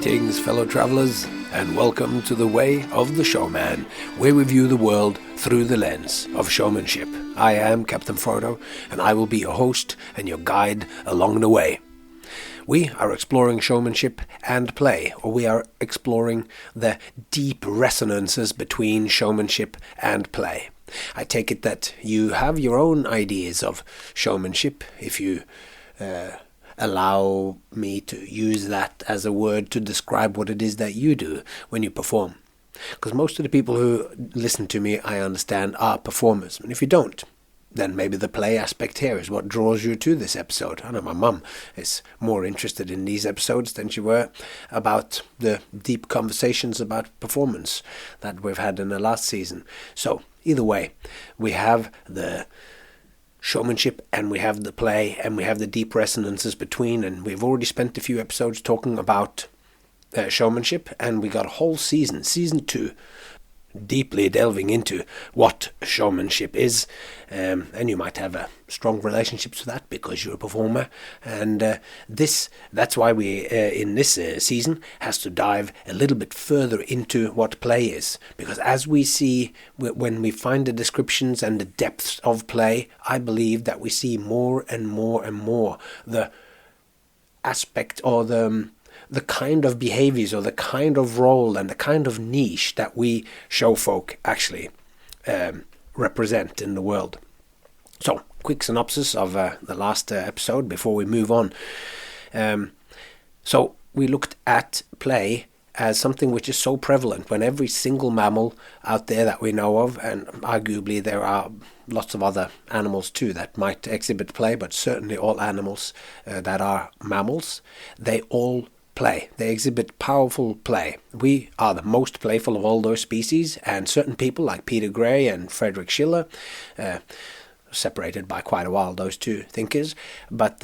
Greetings, fellow travelers, and welcome to The Way of the Showman, where we view the world through the lens of showmanship. I am Captain Frodo, and I will be your host and your guide along the way. We are exploring showmanship and play, or we are exploring the deep resonances between showmanship and play. I take it that you have your own ideas of showmanship, if you allow me to use that as a word to describe what it is that you do when you perform. Because most of the people who listen to me, I understand, are performers. And if you don't, then maybe the play aspect here is what draws you to this episode. I know my mum is more interested in these episodes than she were about the deep conversations about performance that we've had in the last season. So either way, we have the showmanship and we have the play and we have the deep resonances between, and we've already spent a few episodes talking about showmanship, and we got a whole season 2, deeply delving into what showmanship is, and you might have a strong relationship to that because you're a performer, and that's why we in this season has to dive a little bit further into what play is, because as we see when we find the descriptions and the depths of play, I believe that we see more and more and more the aspect or the kind of behaviors or the kind of role and the kind of niche that we showfolk actually represent in the world. So, quick synopsis of the last episode before we move on. So, we looked at play as something which is so prevalent when every single mammal out there that we know of, and arguably there are lots of other animals too that might exhibit play, but certainly all animals that are mammals, they all play. They exhibit powerful play. We are the most playful of all those species, and certain people like Peter Gray and Friedrich Schiller, separated by quite a while, those two thinkers, but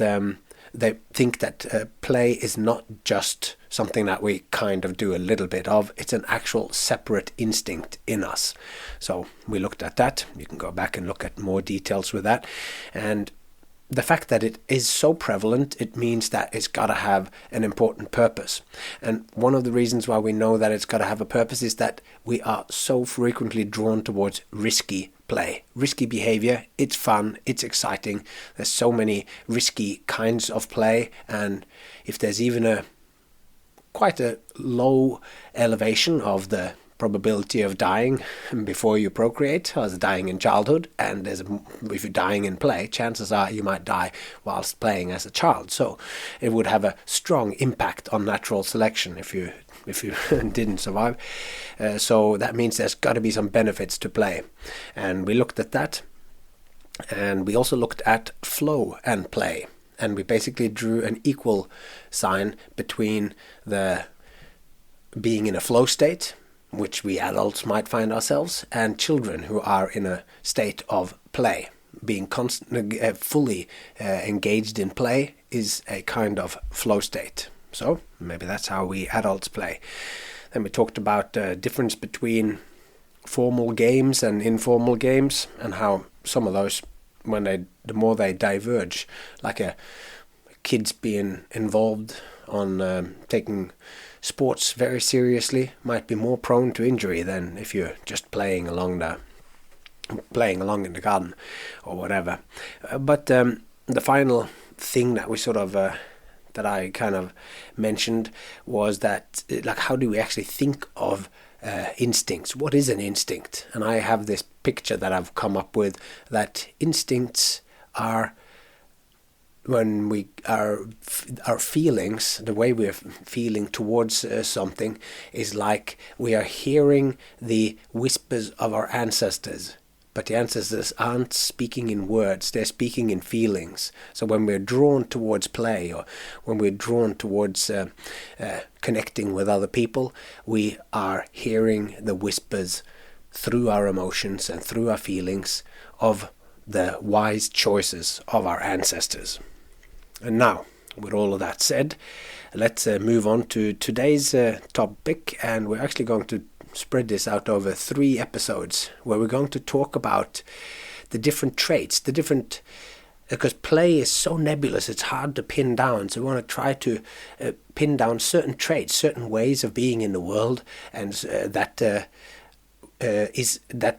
they think that play is not just something that we kind of do a little bit of, it's an actual separate instinct in us. So we looked at that. You can go back and look at more details with that, and the fact that it is so prevalent, it means that it's got to have an important purpose. And one of the reasons why we know that it's got to have a purpose is that we are so frequently drawn towards risky play. Risky behavior, it's fun, it's exciting. There's so many risky kinds of play, and if there's even quite a low elevation of the probability of dying before you procreate, as dying in childhood, and if you're dying in play, chances are you might die whilst playing as a child. So it would have a strong impact on natural selection if you didn't survive. So that means there's got to be some benefits to play, and we looked at that, and we also looked at flow and play, and we basically drew an equal sign between the being in a flow state, which we adults might find ourselves, and children who are in a state of play. Being fully engaged in play is a kind of flow state. So maybe that's how we adults play. Then we talked about the difference between formal games and informal games, and how some of those, the more they diverge, like kids being involved on taking sports very seriously, might be more prone to injury than if you're just playing along in the garden or whatever. But the final thing that we sort of that I kind of mentioned was that, like, how do we actually think of instincts? What is an instinct? And I have this picture that I've come up with, that instincts are when we our feelings, the way we're feeling towards something, is like we are hearing the whispers of our ancestors, but the ancestors aren't speaking in words, they're speaking in feelings. So when we're drawn towards play, or when we're drawn towards connecting with other people, we are hearing the whispers through our emotions and through our feelings of the wise choices of our ancestors. And now, with all of that said, let's move on to today's topic, and we're actually going to spread this out over 3 episodes, where we're going to talk about the different traits, the different because play is so nebulous, it's hard to pin down. So we want to try to pin down certain traits, certain ways of being in the world, and that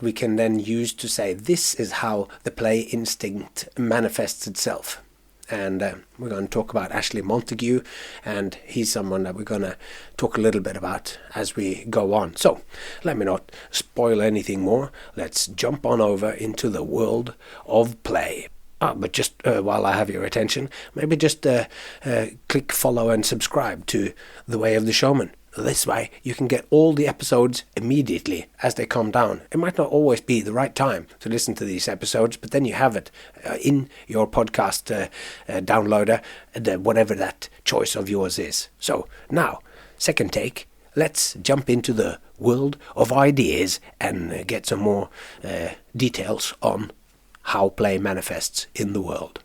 we can then use to say this is how the play instinct manifests itself. And we're going to talk about Ashley Montague, and he's someone that we're going to talk a little bit about as we go on. So let me not spoil anything more. Let's jump on over into the world of play. But just while I have your attention, maybe just click follow and subscribe to The Way of the Showman. This way you can get all the episodes immediately as they come down. It might not always be the right time to listen to these episodes, but then you have it in your podcast downloader, whatever that choice of yours is. So now, second take, let's jump into the world of ideas and get some more details on how play manifests in the world.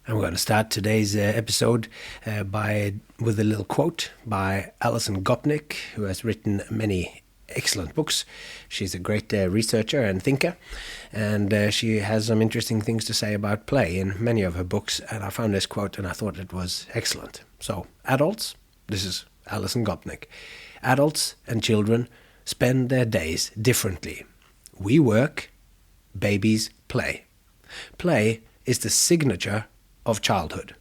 And we're going to start today's episode with a little quote by Allison Gopnik, who has written many excellent books. She's a great researcher and thinker, and she has some interesting things to say about play in many of her books, and I found this quote and I thought it was excellent. So, adults, this is Allison Gopnik, adults and children spend their days differently. We work, babies play. Play is the signature of childhood.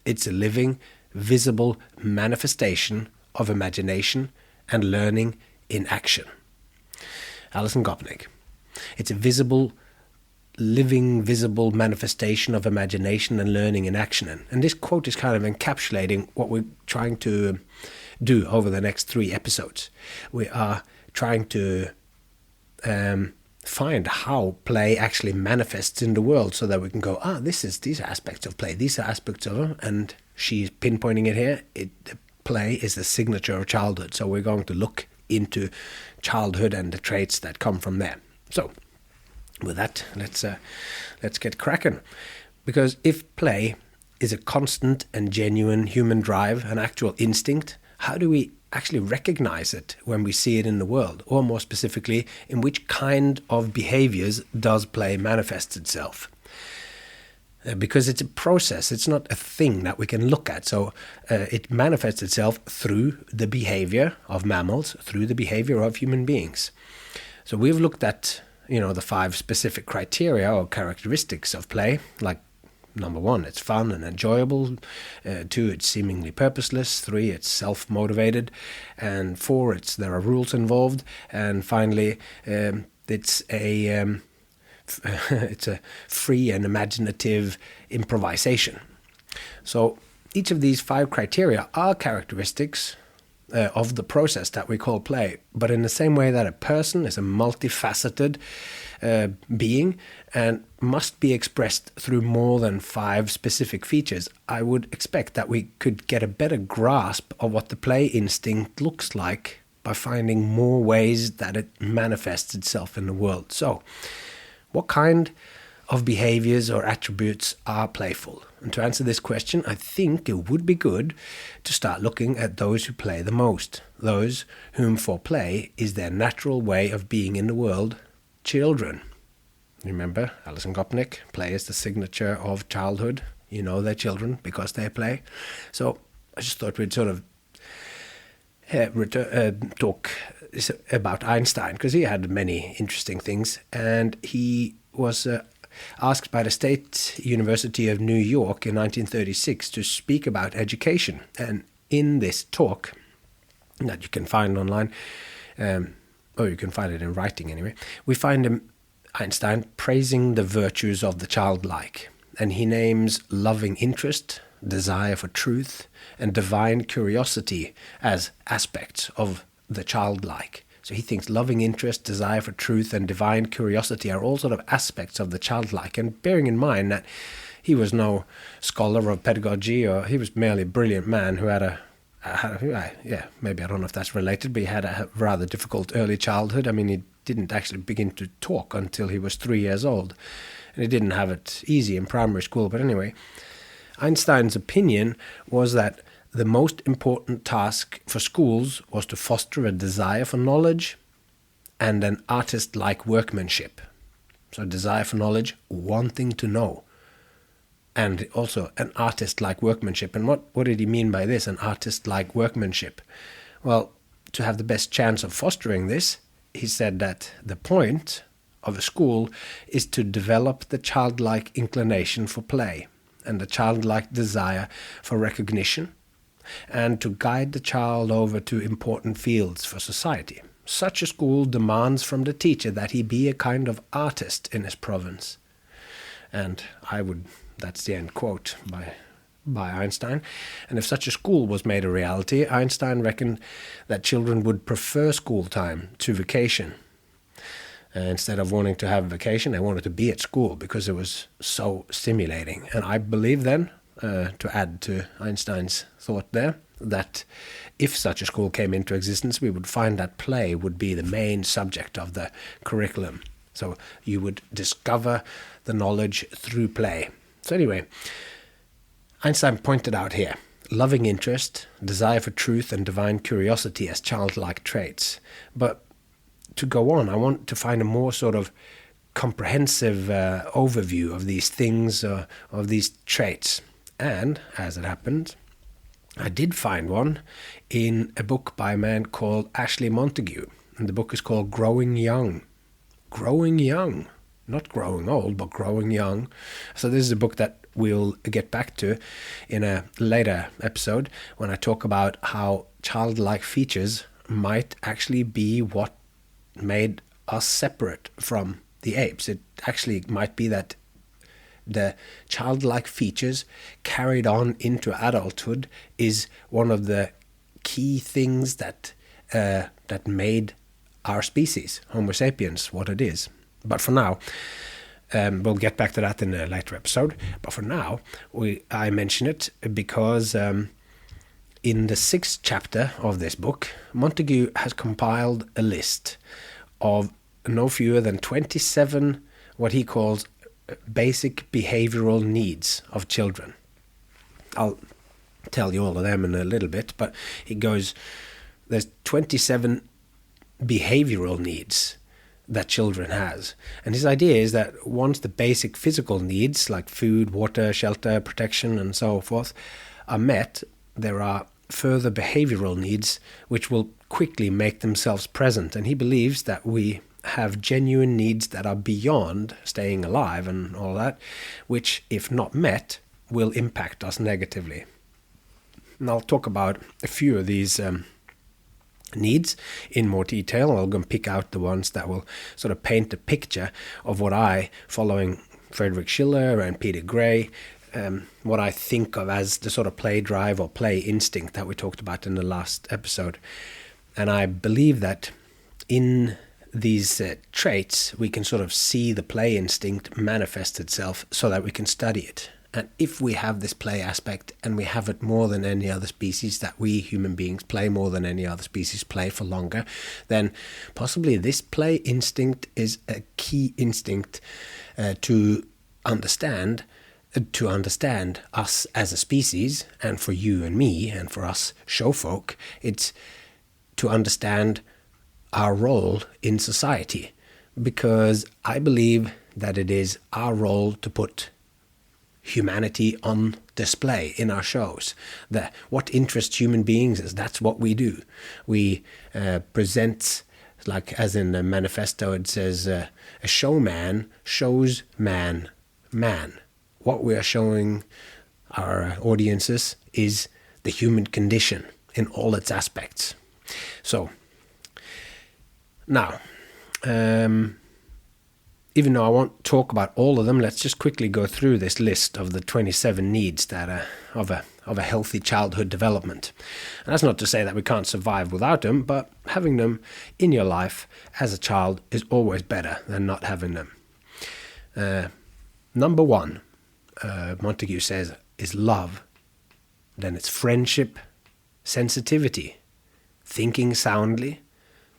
It's a living, visible manifestation of imagination and learning in action. Allison Gopnik. It's a visible manifestation of imagination and learning in action. And this quote is kind of encapsulating what we're trying to do over the next 3 episodes. We are trying to find how play actually manifests in the world, so that we can go, these are aspects of play, these are aspects of them, and she's pinpointing it here. Play is the signature of childhood, so we're going to look into childhood and the traits that come from there. So with that, let's get cracking, because if play is a constant and genuine human drive, an actual instinct, how do we actually recognize it when we see it in the world? Or more specifically, in which kind of behaviors does play manifest itself? Because it's a process, it's not a thing that we can look at. So it manifests itself through the behavior of mammals, through the behavior of human beings. So we've looked at, the 5 specific criteria or characteristics of play, like number 1, it's fun and enjoyable. 2, it's seemingly purposeless. 3, it's self-motivated. And 4, there are rules involved. And finally, it's a free and imaginative improvisation. So each of these 5 criteria are characteristics of the process that we call play, but in the same way that a person is a multifaceted being and must be expressed through more than 5 specific features, I would expect that we could get a better grasp of what the play instinct looks like by finding more ways that it manifests itself in the world. So, what kind of behaviors or attributes are playful? And to answer this question, I think it would be good to start looking at those who play the most, those whom for play is their natural way of being in the world, children. Remember, Allison Gopnik, play is the signature of childhood. You know they're children because they play. So I just thought we'd sort of talk about Einstein, because he had many interesting things, and he was asked by the State University of New York in 1936 to speak about education. And in this talk that you can find online, or you can find it in writing anyway, we find Einstein praising the virtues of the childlike. And he names loving interest, desire for truth, and divine curiosity as aspects of the childlike. So he thinks loving interest, desire for truth, and divine curiosity are all sort of aspects of the childlike. And bearing in mind that he was no scholar of pedagogy, or he was merely a brilliant man who had maybe I don't know if that's related, but he had a rather difficult early childhood. I mean, he didn't actually begin to talk until he was 3 years old. And he didn't have it easy in primary school. But anyway, Einstein's opinion was that the most important task for schools was to foster a desire for knowledge and an artist-like workmanship. So desire for knowledge, wanting to know. And also an artist-like workmanship. And what did he mean by this, an artist-like workmanship? Well, to have the best chance of fostering this, he said that the point of a school is to develop the childlike inclination for play and the childlike desire for recognition, and to guide the child over to important fields for society. Such a school demands from the teacher that he be a kind of artist in his province. And that's the end quote by Einstein. And if such a school was made a reality, Einstein reckoned that children would prefer school time to vacation. Instead of wanting to have vacation, they wanted to be at school because it was so stimulating. And I believe then, to add to Einstein's thought there, that if such a school came into existence, we would find that play would be the main subject of the curriculum. So you would discover the knowledge through play. So anyway, Einstein pointed out here loving interest, desire for truth, and divine curiosity as childlike traits. But to go on, I want to find a more sort of comprehensive overview of these things, of these traits. And, as it happened, I did find one in a book by a man called Ashley Montagu. And the book is called Growing Young. Growing Young. Not growing old, but growing young. So this is a book that we'll get back to in a later episode when I talk about how childlike features might actually be what made us separate from the apes. It actually might be that the childlike features carried on into adulthood is one of the key things that made our species, Homo sapiens, what it is. But for now, we'll get back to that in a later episode. But for now, I mention it because in the 6th chapter of this book, Montagu has compiled a list of no fewer than 27 what he calls basic behavioral needs of children. I'll tell you all of them in a little bit, but there's 27 behavioral needs that children has. And his idea is that once the basic physical needs like food, water, shelter, protection, and so forth are met, there are further behavioral needs which will quickly make themselves present. And he believes that we have genuine needs that are beyond staying alive and all that, which, if not met, will impact us negatively. And I'll talk about a few of these needs in more detail. I'll go and pick out the ones that will sort of paint a picture of what I, following Friedrich Schiller and Peter Gray, what I think of as the sort of play drive or play instinct that we talked about in the last episode. And I believe that in these traits, we can sort of see the play instinct manifest itself so that we can study it. And if we have this play aspect, and we have it more than any other species, that we human beings play more than any other species play for longer, then possibly this play instinct is a key instinct to understand us as a species, and for you and me, and for us showfolk, it's to understand our role in society. Because I believe that it is our role to put humanity on display in our shows. What interests human beings is that's what we do. We present, like as in the manifesto it says, a showman shows man. What we are showing our audiences is the human condition in all its aspects. So now, even though I won't talk about all of them, let's just quickly go through this list of the 27 needs that of a healthy childhood development. And that's not to say that we can't survive without them, but having them in your life as a child is always better than not having them. Number 1, Montagu says, is love. Then it's friendship, sensitivity, thinking soundly,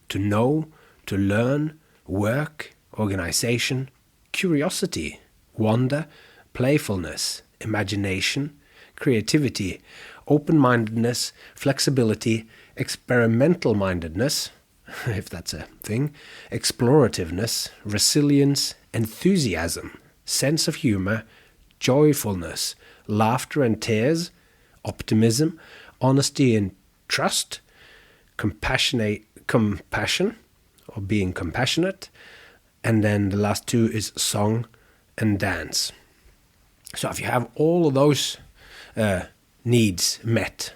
to know, to learn, work, organization, curiosity, wonder, playfulness, imagination, creativity, open-mindedness, flexibility, experimental mindedness, if that's a thing, explorativeness, resilience, enthusiasm, sense of humor, joyfulness, laughter and tears, optimism, honesty and trust, compassion, or being compassionate, and then the last two is song and dance. So if you have all of those needs met,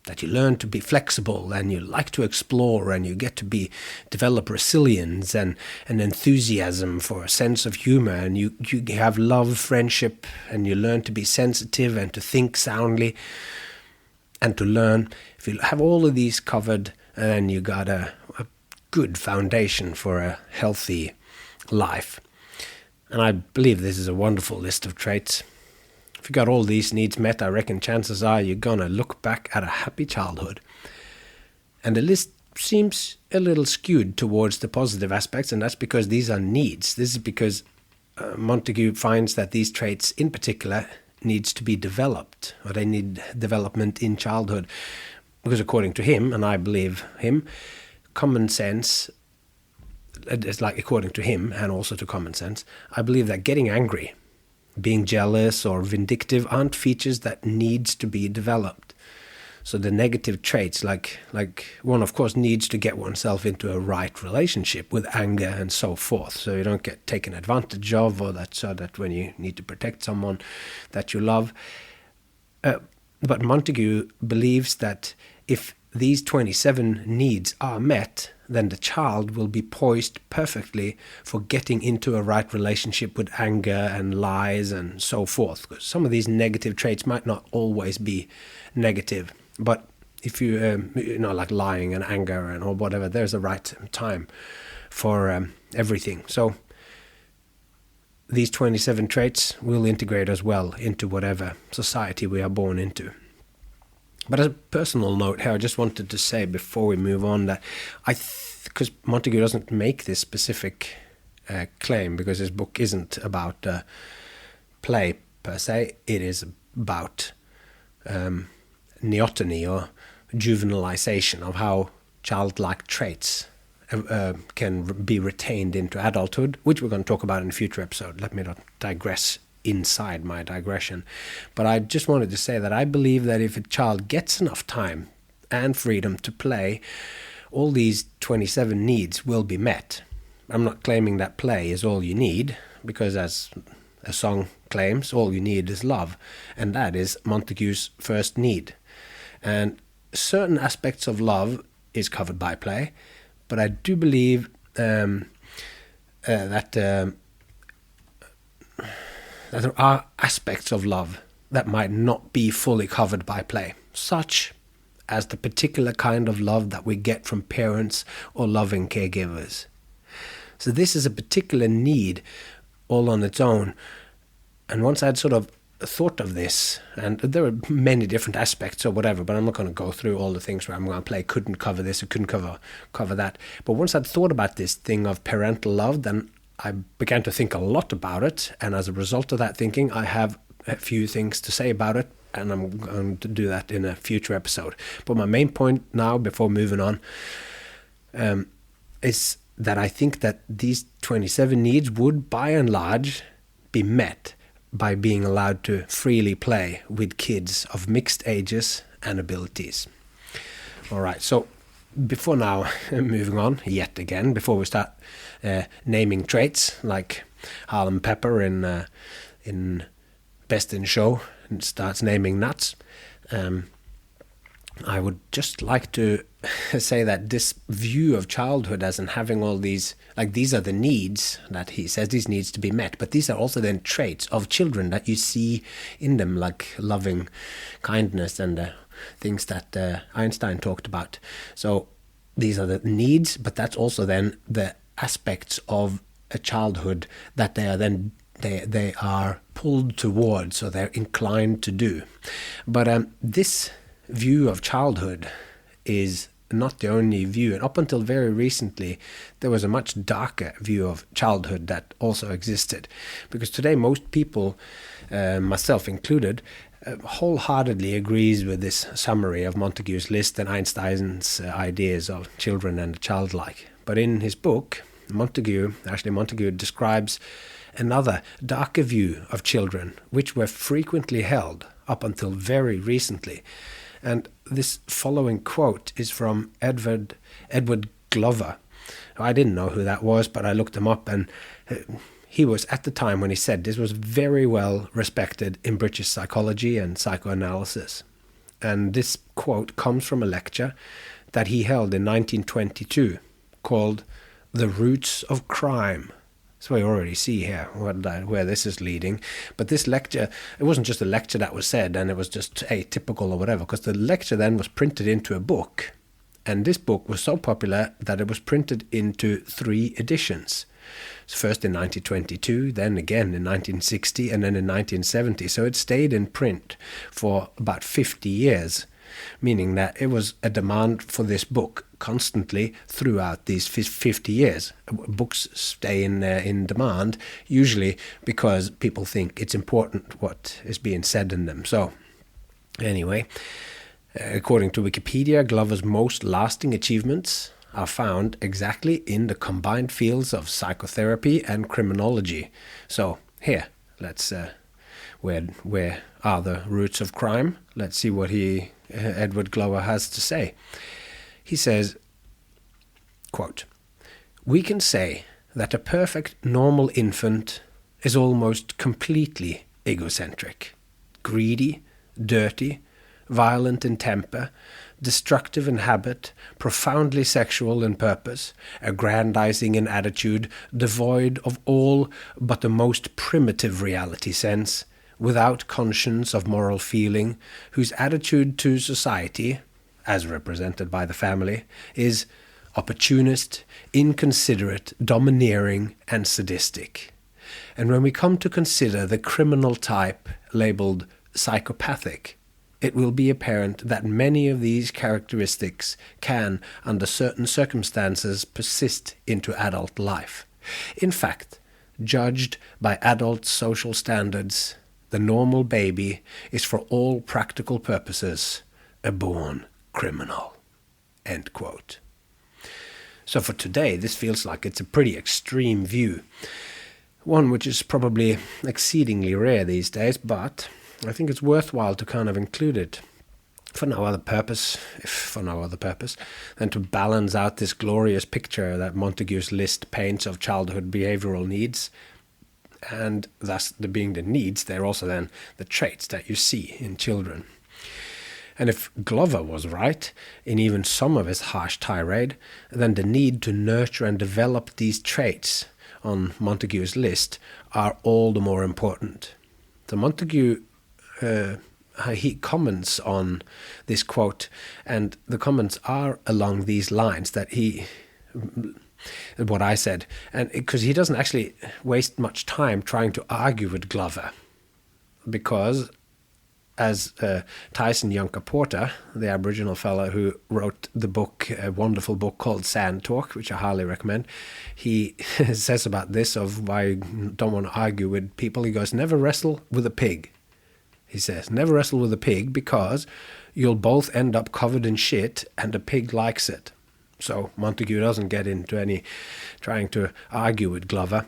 that you learn to be flexible and you like to explore and you get to develop resilience and enthusiasm for a sense of humor, and you have love, friendship, and you learn to be sensitive and to think soundly and to learn. If you have all of these covered, then you got a good foundation for a healthy life. And I believe this is a wonderful list of traits. If you got all these needs met, I reckon chances are you're going to look back at a happy childhood. And the list seems a little skewed towards the positive aspects, and that's because these are needs. This is because Montague finds that these traits in particular needs to be developed, or they need development in childhood. Because according to him, and I believe him, common sense, it's like according to him and also to common sense, I believe that getting angry, being jealous or vindictive aren't features that needs to be developed. So the negative traits, like one of course needs to get oneself into a right relationship with anger and so forth, so you don't get taken advantage of, or so that when you need to protect someone that you love. But Montague believes that if these 27 needs are met, then the child will be poised perfectly for getting into a right relationship with anger and lies and so forth. Because some of these negative traits might not always be negative, but if you, like lying and anger and or whatever, there's a right time for everything. So these 27 traits will integrate as well into whatever society we are born into. But as a personal note here, I just wanted to say before we move on that because Montague doesn't make this specific claim, because his book isn't about play per se, it is about neoteny or juvenilization of how childlike traits can be retained into adulthood, which we're going to talk about in a future episode. Let me not digress inside my digression. But I just wanted to say that I believe that if a child gets enough time and freedom to play, all these 27 needs will be met. I'm not claiming that play is all you need, because as a song claims, all you need is love, and that is Montague's first need. And certain aspects of love is covered by play, but I do believe that there are aspects of love that might not be fully covered by play, such as the particular kind of love that we get from parents or loving caregivers. So this is a particular need all on its own. And once I'd sort of thought of this, and there are many different aspects or whatever, but I'm not going to go through all the things where I'm going to play couldn't cover this or couldn't cover that. But once I'd thought about this thing of parental love, then I began to think a lot about it, and as a result of that thinking, I have a few things to say about it, and I'm going to do that in a future episode. But my main point now, before moving on, is that I think that these 27 needs would, by and large, be met by being allowed to freely play with kids of mixed ages and abilities. All right, so before now, moving on yet again, before we start naming traits like Harlem Pepper in Best in Show and starts naming nuts, I would just like to say that this view of childhood as in having all these, like these are the needs that he says these needs to be met, but these are also then traits of children that you see in them, like loving kindness and things that Einstein talked about. So these are the needs, but that's also then the aspects of a childhood that they are then they are pulled towards, so they're inclined to do. But this view of childhood is not the only view, and up until very recently there was a much darker view of childhood that also existed, because today most people, myself included, wholeheartedly agrees with this summary of Montague's list and Einstein's ideas of children and the childlike. But in his book, Montague describes another, darker view of children, which were frequently held up until very recently. And this following quote is from Edward Glover. I didn't know who that was, but I looked him up, and he was, at the time when he said this, was very well respected in British psychology and psychoanalysis. And this quote comes from a lecture that he held in 1922 called The Roots of Crime. So we already see here where this is leading. But this lecture, it wasn't just a lecture that was said and it was just atypical or whatever, because the lecture then was printed into a book. And this book was so popular that it was printed into 3 editions. First in 1922, then again in 1960, and then in 1970. So it stayed in print for about 50 years, meaning that it was a demand for this book constantly throughout these 50 years. Books stay in demand, usually because people think it's important what is being said in them. So anyway, according to Wikipedia, Glover's most lasting achievements are found exactly in the combined fields of psychotherapy and criminology. So here, let's where are the roots of crime? Let's see what Edward Glover has to say. He says, quote, "We can say that a perfect normal infant is almost completely egocentric, greedy, dirty, violent in temper, destructive in habit, profoundly sexual in purpose, aggrandizing in attitude, devoid of all but the most primitive reality sense, without conscience of moral feeling, whose attitude to society, as represented by the family, is opportunist, inconsiderate, domineering, and sadistic. And when we come to consider the criminal type labeled psychopathic, it will be apparent that many of these characteristics can, under certain circumstances, persist into adult life. In fact, judged by adult social standards, the normal baby is for all practical purposes a born criminal." End quote. So for today, this feels like it's a pretty extreme view. One which is probably exceedingly rare these days, but I think it's worthwhile to kind of include it for no other purpose, than to balance out this glorious picture that Montague's list paints of childhood behavioral needs. And thus, being the needs, they're also then the traits that you see in children. And if Glover was right in even some of his harsh tirade, then the need to nurture and develop these traits on Montague's list are all the more important. So Montague, he comments on this quote, and the comments are along these lines that what I said, and because he doesn't actually waste much time trying to argue with Glover, because as Tyson Yunker Porter, the Aboriginal fellow who wrote the book, a wonderful book called Sand Talk, which I highly recommend, he says about this, of why I don't want to argue with people. He goes, never wrestle with a pig. He says, never wrestle with a pig because you'll both end up covered in shit and the pig likes it. So Montague doesn't get into any trying to argue with Glover.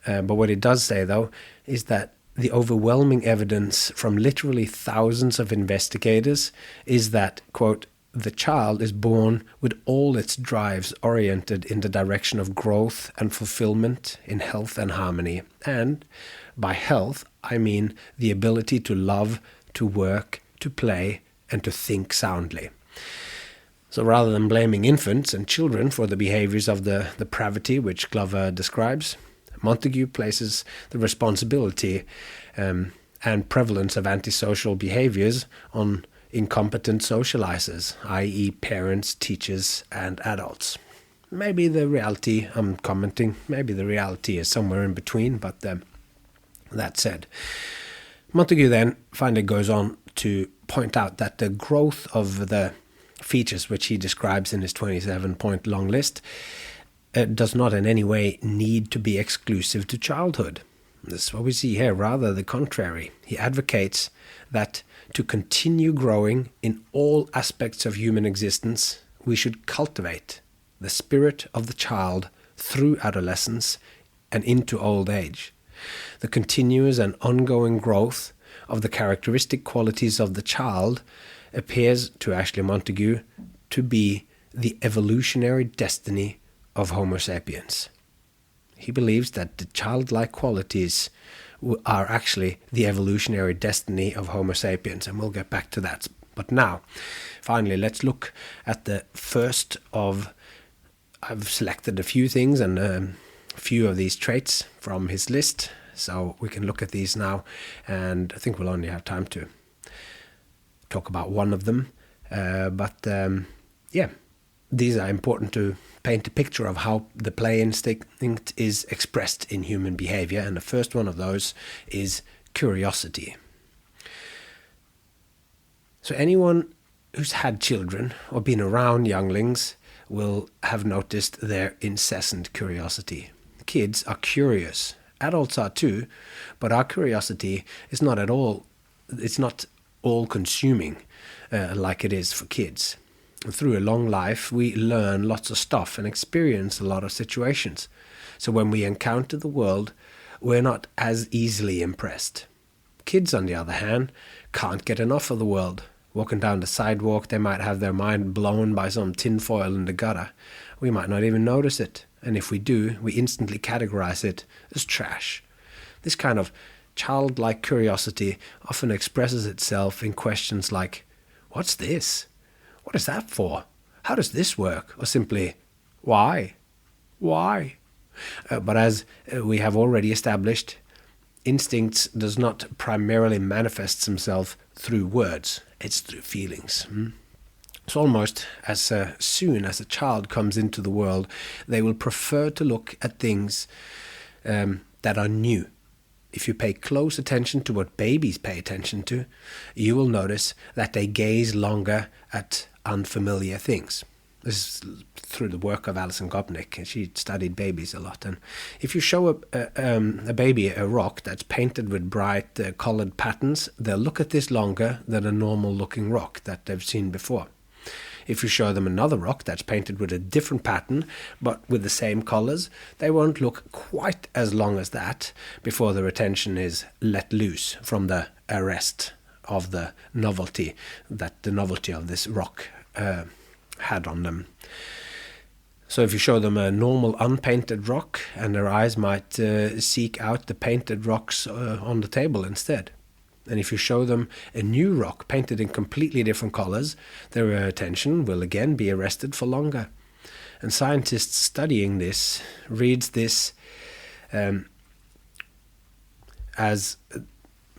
But what he does say, though, is that the overwhelming evidence from literally thousands of investigators is that, quote, the child is born with all its drives oriented in the direction of growth and fulfillment in health and harmony. And by health, I mean the ability to love, to work, to play, and to think soundly. So rather than blaming infants and children for the behaviours of the depravity which Glover describes, Montague places the responsibility and prevalence of antisocial behaviours on incompetent socializers, i.e. parents, teachers, and adults. Maybe the reality, I'm commenting, maybe the reality is somewhere in between, but that said, Montague then finally goes on to point out that the growth of the features which he describes in his 27-point long list does not in any way need to be exclusive to childhood. This is what we see here, rather the contrary. He advocates that to continue growing in all aspects of human existence, we should cultivate the spirit of the child through adolescence and into old age. The continuous and ongoing growth of the characteristic qualities of the child appears to Ashley Montagu to be the evolutionary destiny of Homo sapiens. He believes that the childlike qualities are actually the evolutionary destiny of Homo sapiens, and we'll get back to that. But now, finally, let's look at the first of... I've selected a few things and a few of these traits from his list, so we can look at these now, and I think we'll only have time to talk about one of them. Yeah, these are important to paint a picture of how the play instinct is expressed in human behavior, and the first one of those is curiosity. So anyone who's had children or been around younglings will have noticed their incessant curiosity. Kids are curious. Adults are too, but our curiosity is not at all, it's not all-consuming like it is for kids. Through a long life, we learn lots of stuff and experience a lot of situations. So when we encounter the world, we're not as easily impressed. Kids, on the other hand, can't get enough of the world. Walking down the sidewalk, they might have their mind blown by some tinfoil in the gutter. We might not even notice it, and if we do, we instantly categorize it as trash. This kind of childlike curiosity often expresses itself in questions like, "What's this? What is that for? How does this work?" Or simply, "Why? Why?" But as we have already established, instincts does not primarily manifest themselves through words. It's through feelings. So almost as soon as a child comes into the world, they will prefer to look at things that are new. If you pay close attention to what babies pay attention to, you will notice that they gaze longer at unfamiliar things. This is through the work of Allison Gopnik, and she studied babies a lot. And if you show a baby a rock that's painted with bright colored patterns, they'll look at this longer than a normal-looking rock that they've seen before. If you show them another rock that's painted with a different pattern, but with the same colors, they won't look quite as long as that before their attention is let loose from the arrest of the novelty of this rock had on them. So if you show them a normal unpainted rock, and their eyes might seek out the painted rocks on the table instead. And if you show them a new rock painted in completely different colors, their attention will again be arrested for longer. And scientists studying this reads this as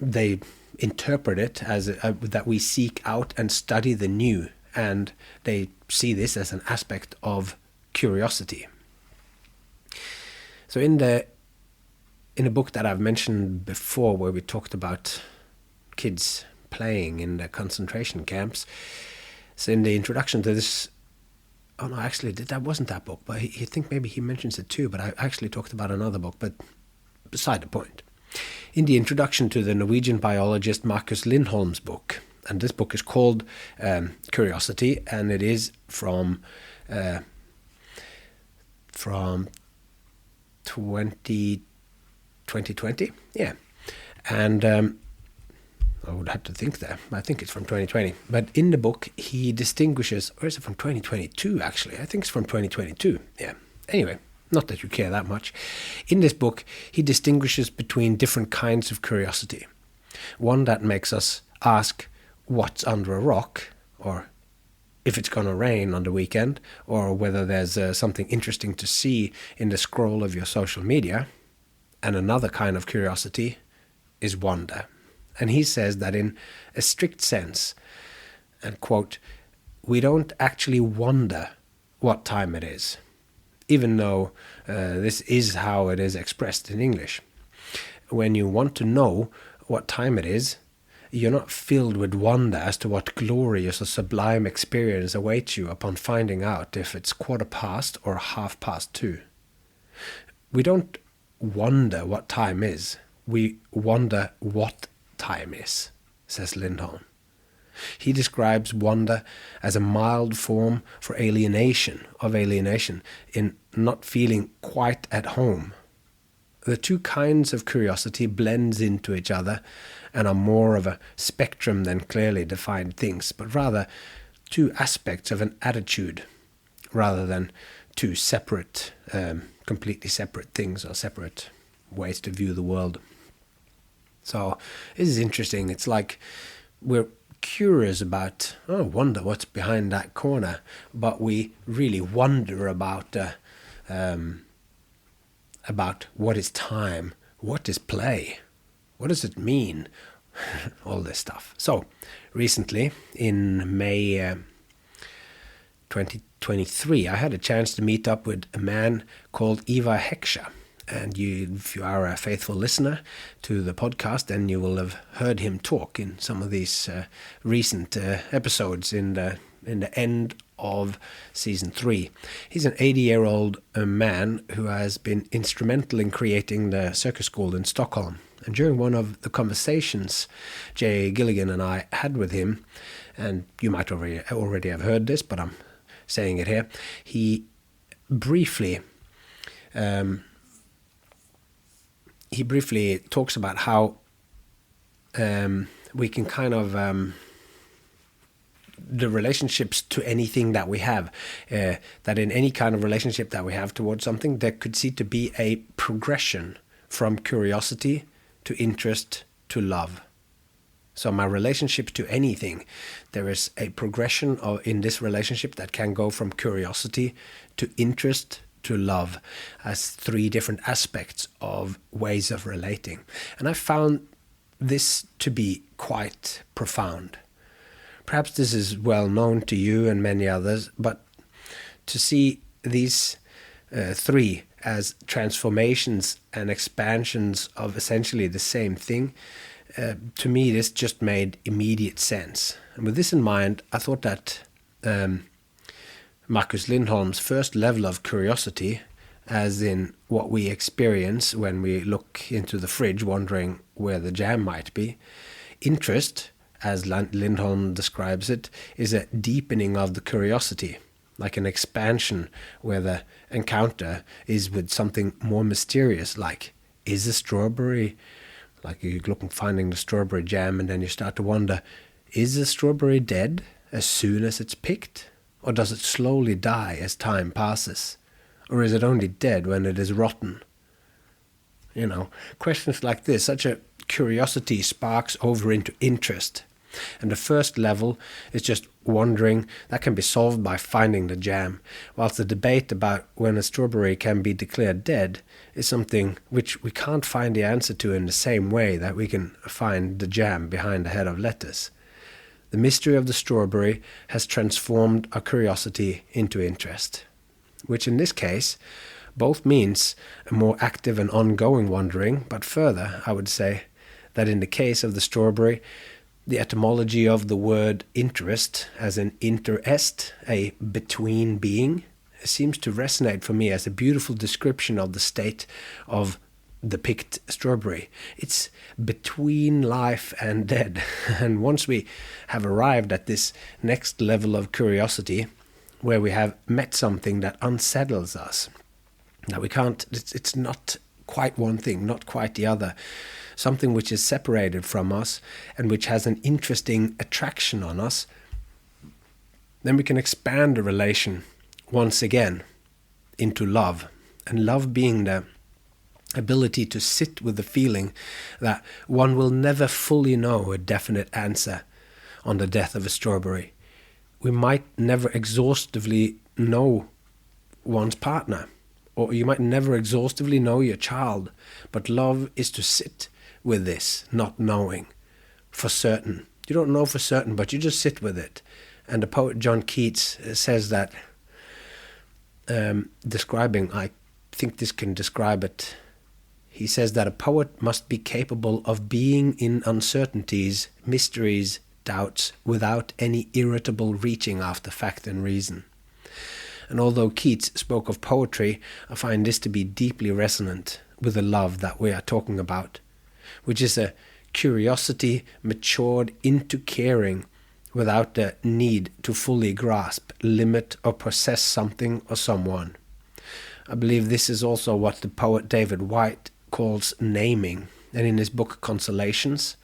they interpret it as that we seek out and study the new, and they see this as an aspect of curiosity. So in a book that I've mentioned before, where we talked about kids playing in the concentration camps, so in the introduction to this, oh no, actually that wasn't that book, but I think maybe he mentions it too, but I actually talked about another book, but beside the point. In the introduction to the Norwegian biologist Marcus Lindholm's book, and this book is called Curiosity, and it is from 2020, yeah, and I would have to think there. I think it's from 2020. But in the book, he distinguishes, or is it from 2022, actually? I think it's from 2022, yeah. Anyway, not that you care that much. In this book, he distinguishes between different kinds of curiosity. One that makes us ask what's under a rock, or if it's going to rain on the weekend, or whether there's something interesting to see in the scroll of your social media. And another kind of curiosity is wonder. And he says that in a strict sense, and quote, we don't actually wonder what time it is, even though this is how it is expressed in English. When you want to know what time it is, you're not filled with wonder as to what glorious or sublime experience awaits you upon finding out if it's 2:15 or 2:30. We don't wonder what time is. we wonder what time is, says Lindholm. He describes wonder as a mild form of alienation in not feeling quite at home. The two kinds of curiosity blends into each other and are more of a spectrum than clearly defined things, but rather two aspects of an attitude, rather than two separate, completely separate things or separate ways to view the world. So this is interesting. It's like we're curious about, wonder what's behind that corner, but we really wonder about what is time, what is play, what does it mean, all this stuff. So recently, in May 2023, I had a chance to meet up with a man called Ivar Heckscher. And if you are a faithful listener to the podcast, then you will have heard him talk in some of these recent episodes in the end of season 3. He's an 80-year-old man who has been instrumental in creating the circus school in Stockholm. And during one of the conversations Jay Gilligan and I had with him, and you might already have heard this, but I'm saying it here, he briefly talks about how we can kind of the relationships to anything that we have, that in any kind of relationship that we have towards something, there could seem to be a progression from curiosity to interest to love. So my relationship to anything, there is a progression in this relationship that can go from curiosity to interest to love as 3 different aspects of ways of relating. And I found this to be quite profound. Perhaps this is well known to you and many others, but to see these 3 as transformations and expansions of essentially the same thing, to me this just made immediate sense. And with this in mind, I thought that Marcus Lindholm's first level of curiosity, as in what we experience when we look into the fridge wondering where the jam might be, interest, as Lindholm describes it, is a deepening of the curiosity, like an expansion where the encounter is with something more mysterious, like, is a strawberry, like you're looking, finding the strawberry jam, and then you start to wonder, is the strawberry dead as soon as it's picked? Or does it slowly die as time passes? Or is it only dead when it is rotten? You know, questions like this, such a curiosity sparks over into interest. And the first level is just wondering, that can be solved by finding the jam, whilst the debate about when a strawberry can be declared dead is something which we can't find the answer to in the same way that we can find the jam behind a head of lettuce. The mystery of the strawberry has transformed our curiosity into interest, which in this case both means a more active and ongoing wondering, but further, I would say that in the case of the strawberry, the etymology of the word interest, as in interest, a between being, seems to resonate for me as a beautiful description of the state of the picked strawberry. It's between life and dead. And once we have arrived at this next level of curiosity, where we have met something that unsettles us, that we can't, it's not quite one thing, not quite the other, something which is separated from us and which has an interesting attraction on us, then we can expand the relation once again into love. And love being the ability to sit with the feeling that one will never fully know a definite answer on the death of a strawberry. We might never exhaustively know one's partner, or you might never exhaustively know your child, but love is to sit with this not knowing for certain. You don't know for certain, but you just sit with it. And the poet John Keats says that, describing, I think this can describe it. He says that a poet must be capable of being in uncertainties, mysteries, doubts, without any irritable reaching after fact and reason. And although Keats spoke of poetry, I find this to be deeply resonant with the love that we are talking about. which is a curiosity matured into caring without the need to fully grasp, limit, or possess something or someone. I believe this is also what the poet David Whyte calls naming, and in his book Consolations,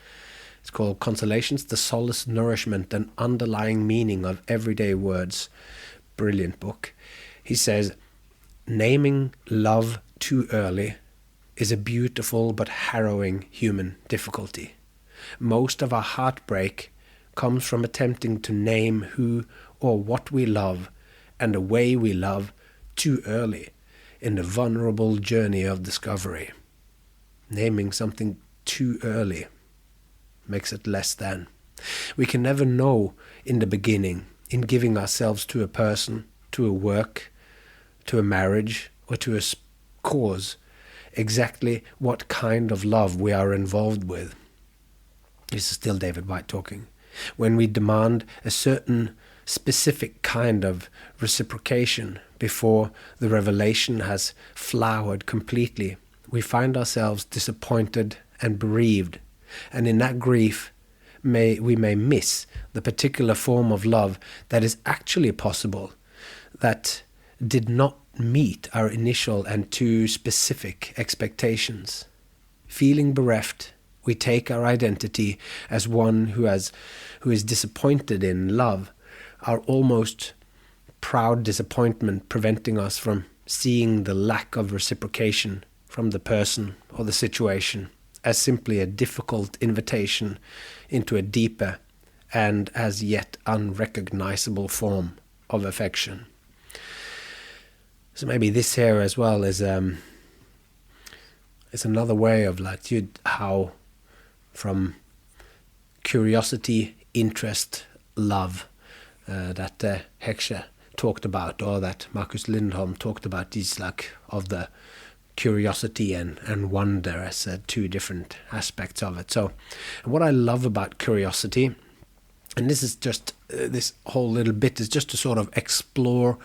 it's called Consolations, the Solace, Nourishment, and Underlying Meaning of Everyday Words. Brilliant book. He says, naming love too early is a beautiful but harrowing human difficulty. Most of our heartbreak comes from attempting to name who or what we love and the way we love too early in the vulnerable journey of discovery. Naming something too early makes it less than. We can never know in the beginning, in giving ourselves to a person, to a work, to a marriage, or to a cause, exactly what kind of love we are involved with. This is still David Whyte talking. When we demand a certain specific kind of reciprocation before the revelation has flowered completely, we find ourselves disappointed and bereaved, and in that grief we may miss the particular form of love that is actually possible, that did not meet our initial and too specific expectations. Feeling bereft, we take our identity as one who is disappointed in love, our almost proud disappointment preventing us from seeing the lack of reciprocation from the person or the situation as simply a difficult invitation into a deeper and as yet unrecognizable form of affection. So maybe this here as well is another way of how from curiosity, interest, love that Heckscher talked about, or that Marcus Lindholm talked about, these of the curiosity and wonder as two different aspects of it. So what I love about curiosity, and this is just this whole little bit is just to sort of explore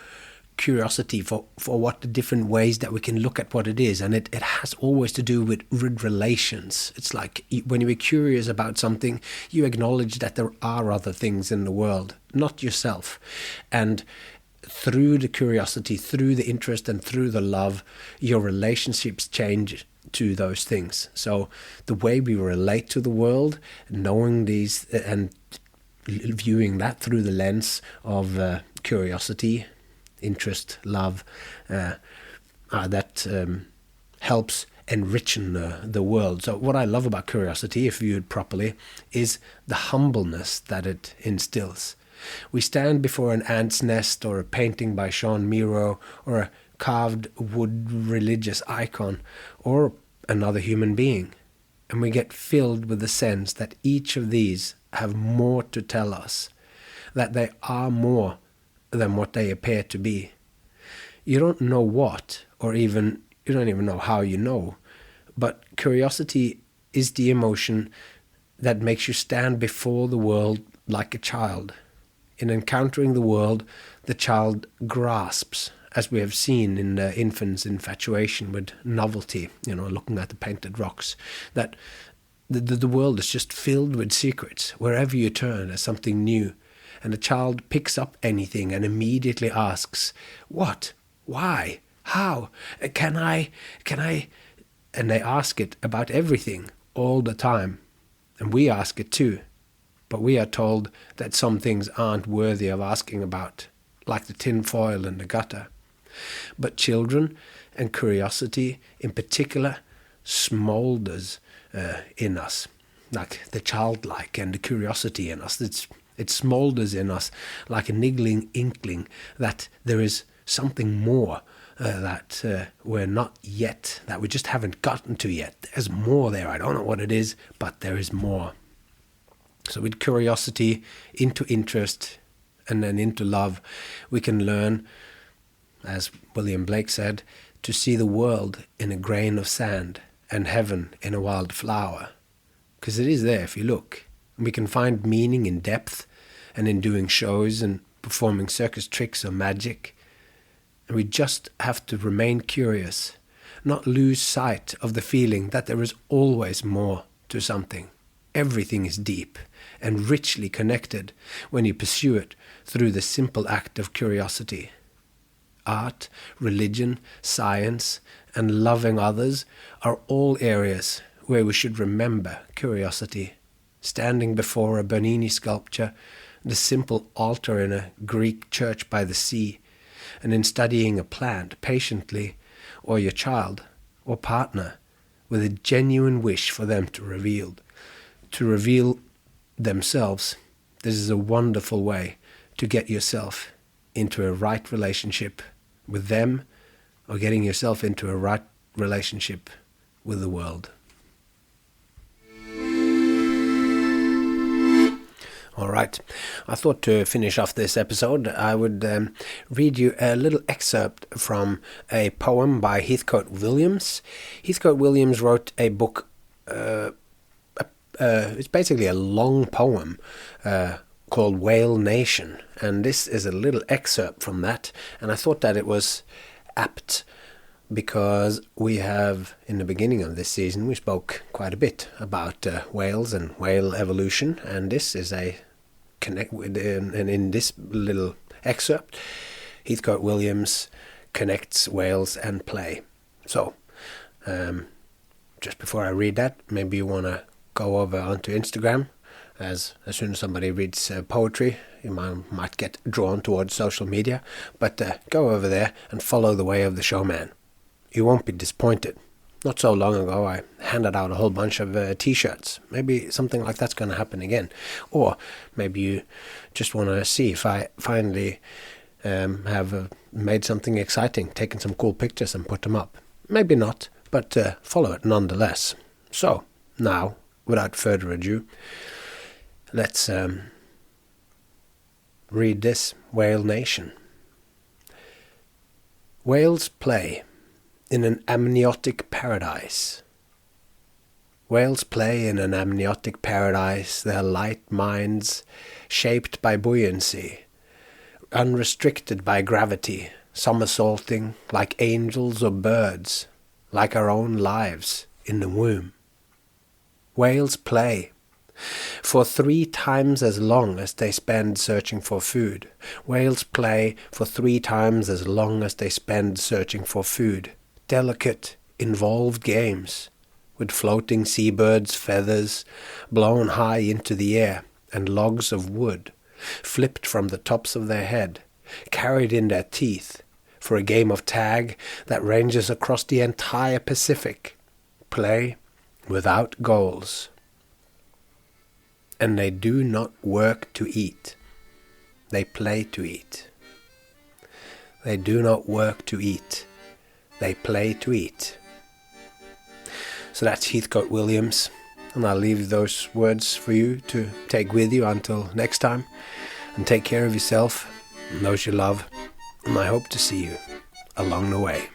curiosity for what the different ways that we can look at what it is, and it has always to do with relations. It's like when you're curious about something, you acknowledge that there are other things in the world, not yourself, and through the curiosity, through the interest, and through the love, your relationships change to those things. So the way we relate to the world, knowing these and viewing that through the lens of curiosity, interest, love, that helps enrichen the world. So what I love about curiosity, if viewed properly, is the humbleness that it instills. We stand before an ant's nest or a painting by Sean Miro or a carved wood religious icon or another human being, and we get filled with the sense that each of these have more to tell us, that they are more than what they appear to be. You don't know what, or even you don't even know how you know, but curiosity is the emotion that makes you stand before the world like a child. In encountering the world, the child grasps, as we have seen in the infant's infatuation with novelty, looking at the painted rocks, that the world is just filled with secrets. Wherever you turn, there's something new. And the child picks up anything and immediately asks, what? Why? How? Can I? And they ask it about everything all the time. And we ask it too. But we are told that some things aren't worthy of asking about, like the tin foil in the gutter. But children and curiosity in particular smolders in us, like the childlike and the curiosity in us. It smolders in us like a niggling inkling that there is something more that we're not yet, that we just haven't gotten to yet. There's more there. I don't know what it is, but there is more. So with curiosity into interest and then into love, we can learn, as William Blake said, to see the world in a grain of sand and heaven in a wild flower. Because it is there if you look. And we can find meaning in depth and in doing shows and performing circus tricks or magic. And we just have to remain curious, not lose sight of the feeling that there is always more to something. Everything is deep and richly connected when you pursue it through the simple act of curiosity. Art, religion, science, and loving others are all areas where we should remember curiosity. Standing before a Bernini sculpture, the simple altar in a Greek church by the sea, and in studying a plant patiently, or your child or partner, with a genuine wish for them to reveal themselves. This is a wonderful way to get yourself into a right relationship with them, or getting yourself into a right relationship with the world. All right, I thought to finish off this episode, I would read you a little excerpt from a poem by Heathcote Williams. Heathcote Williams wrote a book, it's basically a long poem called Whale Nation, and this is a little excerpt from that, and I thought that it was apt because we have, in the beginning of this season, we spoke quite a bit about whales and whale evolution, and this is a connect with, and in this little excerpt, Heathcote Williams connects whales and play. So, just before I read that, maybe you want to go over onto Instagram. As soon as somebody reads poetry, you might get drawn towards social media. But go over there and follow the way of the showman. You won't be disappointed. Not so long ago, I handed out a whole bunch of T-shirts. Maybe something like that's going to happen again. Or maybe you just want to see if I finally have made something exciting, taken some cool pictures and put them up. Maybe not, but follow it nonetheless. So, now, without further ado, let's read this Whale Nation. Whales play in an amniotic paradise. Whales play in an amniotic paradise, their light minds shaped by buoyancy, unrestricted by gravity, somersaulting like angels or birds, like our own lives in the womb. Whales play for 3 times as long as they spend searching for food. Whales play for 3 times as long as they spend searching for food. Delicate, involved games, with floating seabirds' feathers blown high into the air, and logs of wood, flipped from the tops of their head, carried in their teeth, for a game of tag that ranges across the entire Pacific. Play without goals. And they do not work to eat. They play to eat. They do not work to eat. They play to eat. So that's Heathcote Williams, and I'll leave those words for you to take with you until next time. And take care of yourself and those you love, and I hope to see you along the way.